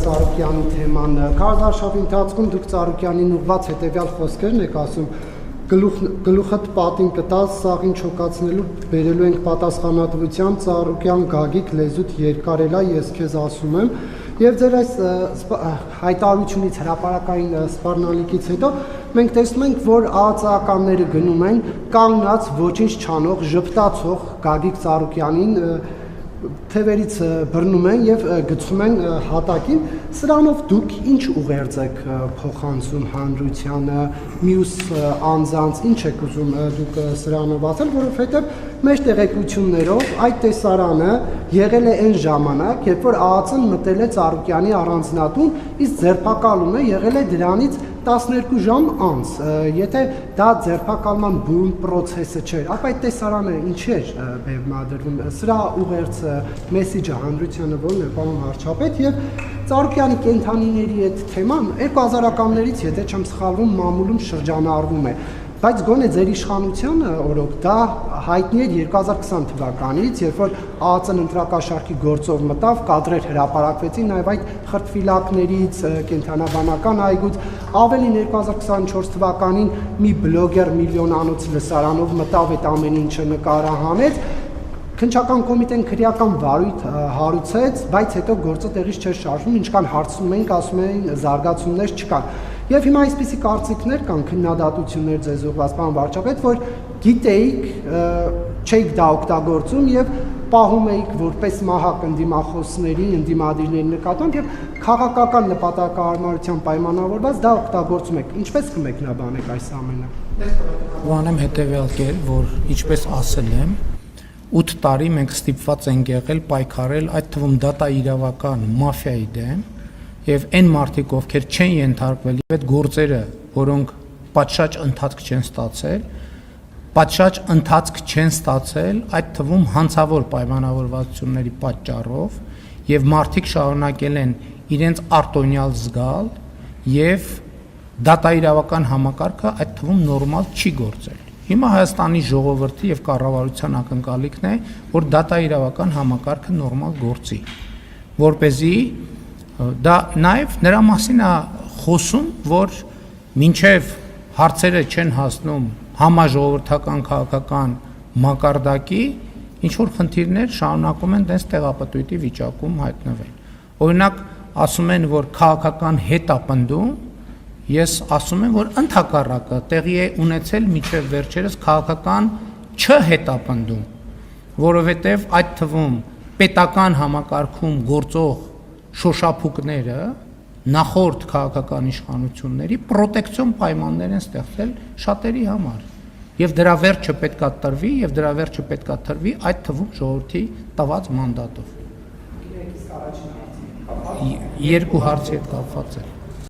Ծառուկյանի թեման քարոզարշավի ընթացքում դուք Ծառուկյանին ուղղված հետևյալ խոսքերն եք ասում գլուխդ պատին կտած սաղին չոկացնելու բերելու ենք պատասխանատվության Ծառուկյան Գագիկ լեզուդ երկարելա ես քեզ ասում եմ եւ ձեր այս հայտարարությունից հրապարակային սպառնալիքից հետո մենք տեսնում ենք որ ԱԱԾ-ականները գնում են կանգնած ոչինչ չանող ժպտացող Գագիկ Ծառուկյանին թևերից բռնում են եւ գցում են հատակին սրանով դուք ինչ ուղերձ եք փոխանցում հանրությանը մյուս անձանց ինչ եք ուզում դուք սրանով ասել որովհետեւ մեր տեղեկություններով այդ տեսարանը եղել է այն ժամանակ երբ որ ԱԱԾ-ն մտել է Ծառուկյանի առանձնատուն իսկ ձերբակալումը եղել է դրանից 12 ժամ անց եթե դա ձերբակալման բուն process-ը չէր ապա այդ տեսարանը ինչ էր բերմադրվում սրա ուղերձը մեսեջը հանրությանը որն է պարոն վարչապետ եւ Ծառուկյանի կենթանիների այդ թեման 2000-ականներից եթե չեմ սխալվում մամուլում շրջանառվում է բայց գոնե ձեր իշխանության օրոք դա հայտնի էր 2020 թվականից երբ որ ԱԱԾ-ն ընտրակաշարքի գործով մտավ կադրեր հրապարակվեցին նաև այդ խրտվիլակներից կենթանաբանական այգուց ավելին 2024 թվականին մի բլոգեր միլիոնանոց լսարանով մտավ այդ ամեն ինչը նկարահանեց Քննչական կոմիտեն քրեական վարույթ հարուցեց, բայց հետո գործը տեղից չէր շարժվում, ինչքան հարցնում ենք, ասում էին զարգացումներ չկան։ Եվ հիմա այսպիսի կարծիքներ կան, քննադատություններ ձեզ ուղղված պարոն վարչապետ, որ գիտեիք, չէիք դա օգտագործում եւ պահում էիք որպես մահակ ընդդիմախոսների, ընդդիմադիրների նկատմամբ եւ քաղաքական նպատակահարմարության պայմանավորված դա օգտագործում եք։ Ինչպես կմեկնաբանեք այս ամենը։ Ուղղանում հետեւյալ կերպ, որ ինչպես ասել եմ 8 տարի մենք ստիպված ենք եղել պայքարել այդ թվում դատա իրավական մաֆիայի դեմ եւ այն մարդիկ ովքեր չեն ենթարկվել եւ այդ գործերը որոնք պատշաճ ընթացք չեն ստացել այդ թվում հանցավոր պայմանավորվածությունների պատճառով եւ մարդիկ շարունակել են իրենց արտոնյալ զգալ եւ դատա իրավական համակարգը այդ թվում նորմալ չի գործել Հիմա Հայաստանի ժողովրդի եւ կառավարության ակնկալիքն է, որ դատա իրավական համակարգը նորմալ գործի, որպեսզի դա նաեւ նրա մասին է խոսում, որ մինչեւ հարցերը չեն հասնում համաժողովրդական քաղաքական մակարդակի, ինչ որ խնդիրներ շարունակում են դες տեղապտույտի վիճակում հայտնվել։ Օրինակ, ասում են, որ քաղաքական հետապնդում Ես ասում եմ, որ ընդհակառակը տեղի է ունեցել միջև վերջերս քաղաքական չհետապնդում, որովհետև այդ թվում պետական համակարգում գործող շոշափուկները նախորդ քաղաքական իշխանությունների պրոտեկցիոն պայմաններ են ստեղծել շատերի համար։ Եվ դրա վերջը պետքա տրվի, եւ դրա վերջը պետքա տրվի այդ թվում ժողովրդի տված մանդատով։ Երկու հարցի հետ կապված է։